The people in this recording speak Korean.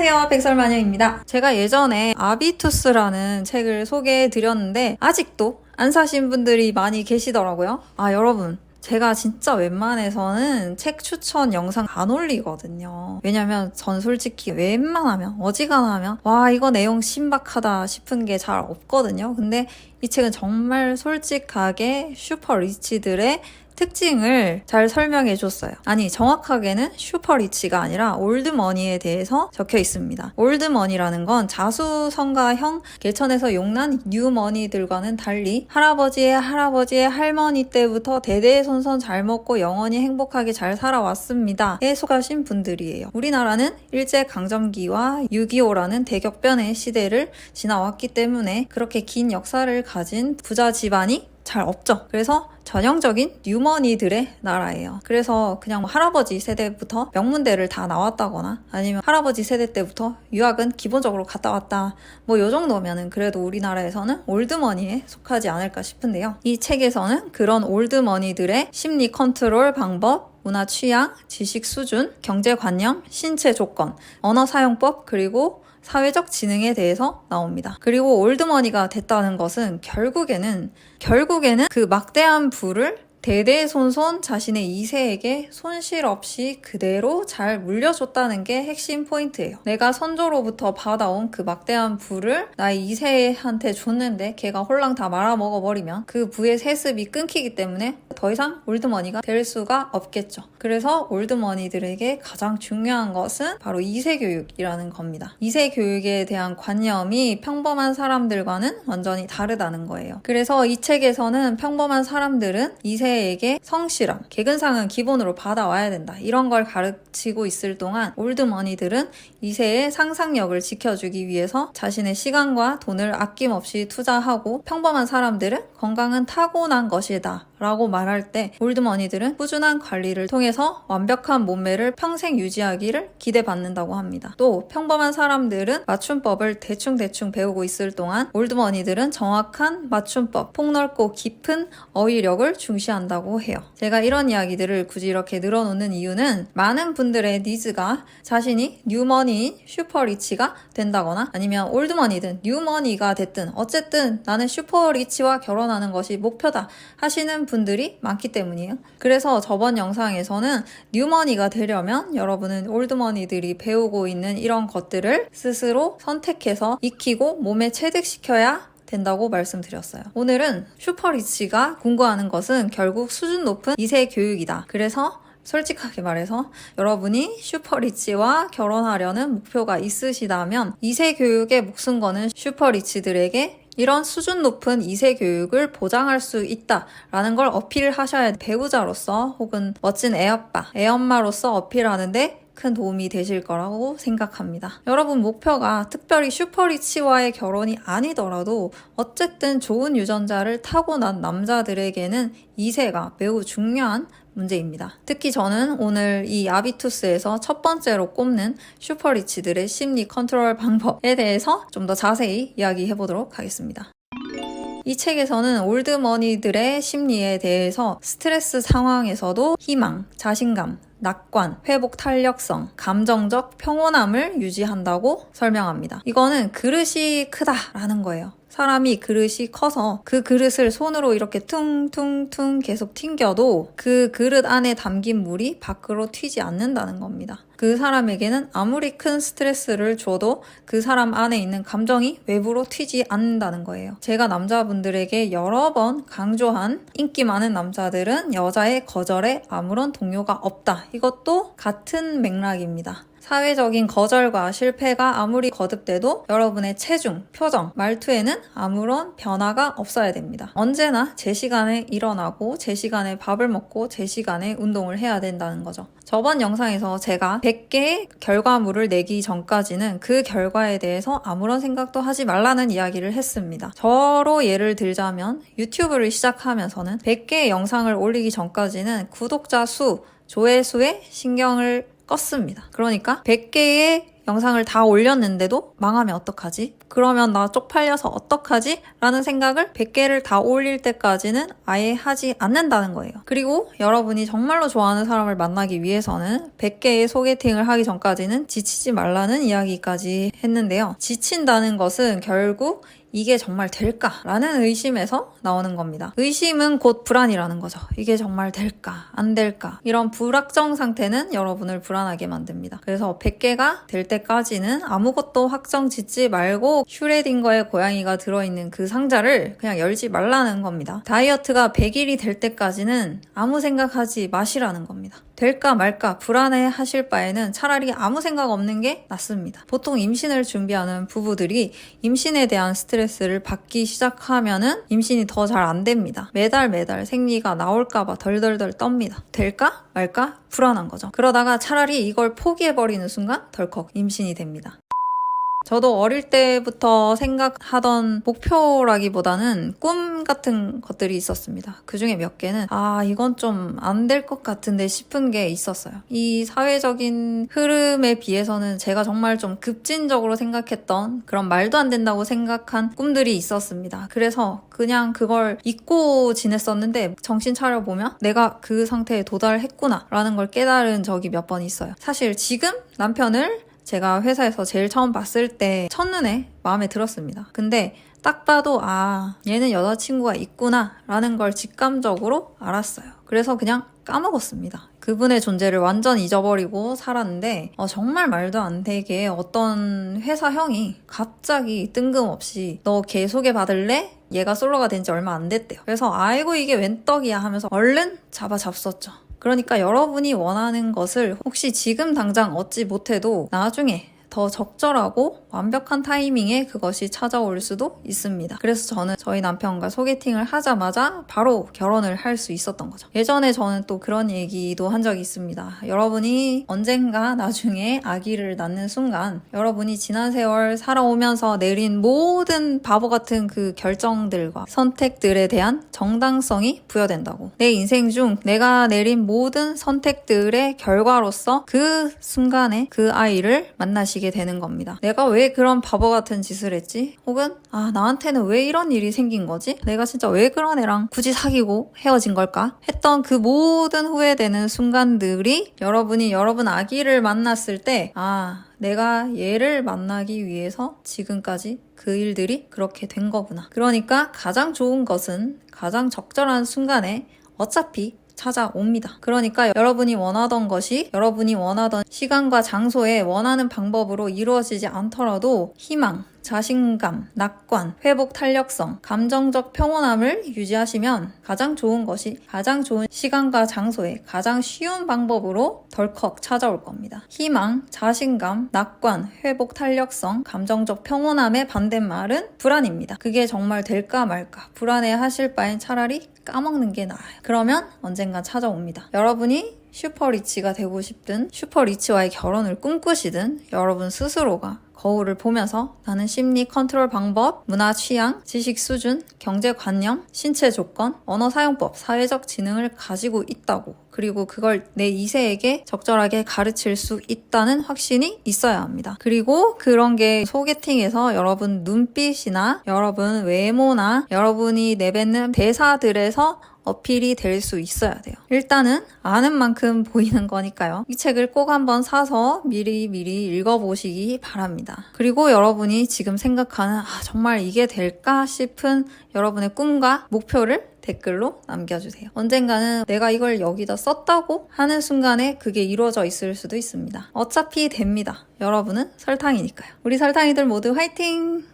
안녕하세요, 백설마녀입니다. 제가 예전에 아비투스라는 책을 소개해드렸는데 아직도 안 사신 분들이 많이 계시더라고요. 여러분, 제가 진짜 웬만해서는 책 추천 영상 안 올리거든요. 왜냐면 전 솔직히 웬만하면 어지간하면 와, 이거 내용 신박하다 싶은 게 잘 없거든요. 근데 이 책은 정말 솔직하게 슈퍼 리치들의 특징을 잘 설명해 줬어요. 아니, 정확하게는 슈퍼리치가 아니라 올드머니에 대해서 적혀 있습니다. 올드머니라는 건 자수성가형 개천에서 용난 뉴머니들과는 달리 할아버지의 할머니 때부터 대대손손 잘 먹고 영원히 행복하게 잘 살아왔습니다에 속하신 분들이에요. 우리나라는 일제강점기와 6.25라는 대격변의 시대를 지나왔기 때문에 그렇게 긴 역사를 가진 부자 집안이 잘 없죠. 그래서 전형적인 뉴머니들의 나라예요. 그래서 그냥 할아버지 세대부터 명문대를 다 나왔다거나 아니면 할아버지 세대 때부터 유학은 기본적으로 갔다 왔다, 요 정도면은 그래도 우리나라에서는 올드머니에 속하지 않을까 싶은데요. 이 책에서는 그런 올드머니들의 심리 컨트롤 방법, 문화 취향, 지식 수준, 경제관념, 신체 조건, 언어 사용법, 그리고 사회적 지능에 대해서 나옵니다. 그리고 올드머니가 됐다는 것은 결국에는 그 막대한 부를 대대손손 자신의 2세에게 손실 없이 그대로 잘 물려줬다는 게 핵심 포인트예요. 내가 선조로부터 받아온 그 막대한 부를 나의 2세한테 줬는데 걔가 홀랑 다 말아먹어버리면 그 부의 세습이 끊기기 때문에 더 이상 올드머니가 될 수가 없겠죠. 그래서 올드머니들에게 가장 중요한 것은 바로 2세 교육이라는 겁니다. 2세 교육에 대한 관념이 평범한 사람들과는 완전히 다르다는 거예요. 그래서 이 책에서는 평범한 사람들은 2세에게 성실함, 개근상은 기본으로 받아와야 된다, 이런 걸 가르치고 있을 동안 올드머니들은 2세의 상상력을 지켜주기 위해서 자신의 시간과 돈을 아낌없이 투자하고, 평범한 사람들은 건강은 타고난 것이다 라고 말할 때 올드머니들은 꾸준한 관리를 통해서 완벽한 몸매를 평생 유지하기를 기대받는다고 합니다. 또 평범한 사람들은 맞춤법을 대충 배우고 있을 동안 올드머니들은 정확한 맞춤법, 폭넓고 깊은 어휘력을 중시한다고 해요. 제가 이런 이야기들을 굳이 이렇게 늘어놓는 이유는 많은 분들의 니즈가 자신이 뉴머니인 슈퍼리치가 된다거나 아니면 올드머니든 뉴머니가 됐든 어쨌든 나는 슈퍼리치와 결혼하는 것이 목표다 하시는 분들이 많기 때문이에요. 그래서 저번 영상에서는 뉴머니가 되려면 여러분은 올드머니들이 배우고 있는 이런 것들을 스스로 선택해서 익히고 몸에 체득시켜야 된다고 말씀드렸어요. 오늘은 슈퍼리치가 궁구하는 것은 결국 수준 높은 2세 교육이다. 그래서 솔직하게 말해서 여러분이 슈퍼리치와 결혼하려는 목표가 있으시다면 2세 교육에 목숨 거는 슈퍼리치들에게 이런 수준 높은 2세 교육을 보장할 수 있다라는 걸 어필하셔야 배우자로서 혹은 멋진 애아빠, 애엄마로서 어필하는데 큰 도움이 되실 거라고 생각합니다. 여러분 목표가 특별히 슈퍼리치와의 결혼이 아니더라도 어쨌든 좋은 유전자를 타고난 남자들에게는 2세가 매우 중요한 문제입니다. 특히 저는 오늘 이 아비투스에서 첫 번째로 꼽는 슈퍼리치들의 심리 컨트롤 방법에 대해서 좀 더 자세히 이야기해 보도록 하겠습니다. 이 책에서는 올드머니들의 심리에 대해서 스트레스 상황에서도 희망, 자신감, 낙관, 회복 탄력성, 감정적 평온함을 유지한다고 설명합니다. 이거는 그릇이 크다라는 거예요. 사람이 그릇이 커서 그 그릇을 손으로 이렇게 퉁퉁퉁 계속 튕겨도 그 그릇 안에 담긴 물이 밖으로 튀지 않는다는 겁니다. 그 사람에게는 아무리 큰 스트레스를 줘도 그 사람 안에 있는 감정이 외부로 튀지 않는다는 거예요. 제가 남자분들에게 여러 번 강조한 인기 많은 남자들은 여자의 거절에 아무런 동요가 없다. 이것도 같은 맥락입니다. 사회적인 거절과 실패가 아무리 거듭돼도 여러분의 체중, 표정, 말투에는 아무런 변화가 없어야 됩니다. 언제나 제 시간에 일어나고 제 시간에 밥을 먹고 제 시간에 운동을 해야 된다는 거죠. 저번 영상에서 제가 100개의 결과물을 내기 전까지는 그 결과에 대해서 아무런 생각도 하지 말라는 이야기를 했습니다. 저로 예를 들자면 유튜브를 시작하면서는 100개의 영상을 올리기 전까지는 구독자 수, 조회수에 신경을 껐습니다. 그러니까 100개의 영상을 다 올렸는데도 망하면 어떡하지? 그러면 나 쪽팔려서 어떡하지? 라는 생각을 100개를 다 올릴 때까지는 아예 하지 않는다는 거예요. 그리고 여러분이 정말로 좋아하는 사람을 만나기 위해서는 100개의 소개팅을 하기 전까지는 지치지 말라는 이야기까지 했는데요. 지친다는 것은 결국 이게 정말 될까? 라는 의심에서 나오는 겁니다. 의심은 곧 불안이라는 거죠. 이게 정말 될까? 안 될까? 이런 불확정 상태는 여러분을 불안하게 만듭니다. 그래서 100개가 될 때까지는 아무것도 확정 짓지 말고 슈레딩거의 고양이가 들어있는 그 상자를 그냥 열지 말라는 겁니다. 다이어트가 100일이 될 때까지는 아무 생각하지 마시라는 겁니다. 될까 말까 불안해 하실 바에는 차라리 아무 생각 없는 게 낫습니다. 보통 임신을 준비하는 부부들이 임신에 대한 스트레스를 받기 시작하면은 임신이 더 잘 안 됩니다. 매달 생리가 나올까봐 덜덜덜 떱니다. 될까 말까 불안한 거죠. 그러다가 차라리 이걸 포기해버리는 순간 덜컥 임신이 됩니다. 저도 어릴 때부터 생각하던 목표라기보다는 꿈 같은 것들이 있었습니다. 그중에 몇 개는 이건 좀 안 될 것 같은데 싶은 게 있었어요. 이 사회적인 흐름에 비해서는 제가 정말 좀 급진적으로 생각했던 그런 말도 안 된다고 생각한 꿈들이 있었습니다. 그래서 그냥 그걸 잊고 지냈었는데 정신 차려보면 내가 그 상태에 도달했구나 라는 걸 깨달은 적이 몇 번 있어요. 사실 지금 남편을 제가 회사에서 제일 처음 봤을 때 첫눈에 마음에 들었습니다. 근데 딱 봐도 얘는 여자친구가 있구나 라는 걸 직감적으로 알았어요. 그래서 그냥 까먹었습니다. 그분의 존재를 완전 잊어버리고 살았는데 정말 말도 안 되게 어떤 회사 형이 갑자기 뜬금없이 너 걔 소개받을래? 얘가 솔로가 된 지 얼마 안 됐대요. 그래서 아이고 이게 웬 떡이야 하면서 얼른 잡았었죠. 그러니까 여러분이 원하는 것을 혹시 지금 당장 얻지 못해도 나중에 더 적절하고 완벽한 타이밍에 그것이 찾아올 수도 있습니다. 그래서 저는 저희 남편과 소개팅을 하자마자 바로 결혼을 할 수 있었던 거죠. 예전에 저는 또 그런 얘기도 한 적이 있습니다. 여러분이 언젠가 나중에 아기를 낳는 순간 여러분이 지난 세월 살아오면서 내린 모든 바보 같은 그 결정들과 선택들에 대한 정당성이 부여된다고. 내 인생 중 내가 내린 모든 선택들의 결과로서 그 순간에 그 아이를 만나시게 되는 겁니다. 내가 왜 그런 바보 같은 짓을 했지? 혹은 나한테는 왜 이런 일이 생긴 거지? 내가 진짜 왜 그런 애랑 굳이 사귀고 헤어진 걸까? 했던 그 모든 후회되는 순간들이 여러분이 여러분 아기를 만났을 때 내가 얘를 만나기 위해서 지금까지 그 일들이 그렇게 된 거구나. 그러니까 가장 좋은 것은 가장 적절한 순간에 어차피 찾아옵니다. 그러니까 여러분이 원하던 것이 여러분이 원하던 시간과 장소에 원하는 방법으로 이루어지지 않더라도 희망, 자신감, 낙관, 회복 탄력성, 감정적 평온함을 유지하시면 가장 좋은 것이 가장 좋은 시간과 장소에 가장 쉬운 방법으로 덜컥 찾아올 겁니다. 희망, 자신감, 낙관, 회복 탄력성, 감정적 평온함의 반대말은 불안입니다. 그게 정말 될까 말까 불안해 하실 바엔 차라리 까먹는 게 나아요. 그러면 언젠간 찾아옵니다. 여러분이 슈퍼리치가 되고 싶든 슈퍼리치와의 결혼을 꿈꾸시든 여러분 스스로가 거울을 보면서 나는 심리 컨트롤 방법, 문화 취향, 지식 수준, 경제관념, 신체 조건, 언어 사용법, 사회적 지능을 가지고 있다고 그리고 그걸 내 2세에게 적절하게 가르칠 수 있다는 확신이 있어야 합니다. 그리고 그런 게 소개팅에서 여러분 눈빛이나 여러분 외모나 여러분이 내뱉는 대사들에서 어필이 될 수 있어야 돼요. 일단은 아는 만큼 보이는 거니까요. 이 책을 꼭 한번 사서 미리 읽어보시기 바랍니다. 그리고 여러분이 지금 생각하는 정말 이게 될까 싶은 여러분의 꿈과 목표를 댓글로 남겨주세요. 언젠가는 내가 이걸 여기다 썼다고 하는 순간에 그게 이루어져 있을 수도 있습니다. 어차피 됩니다. 여러분은 설탕이니까요. 우리 설탕이들 모두 화이팅!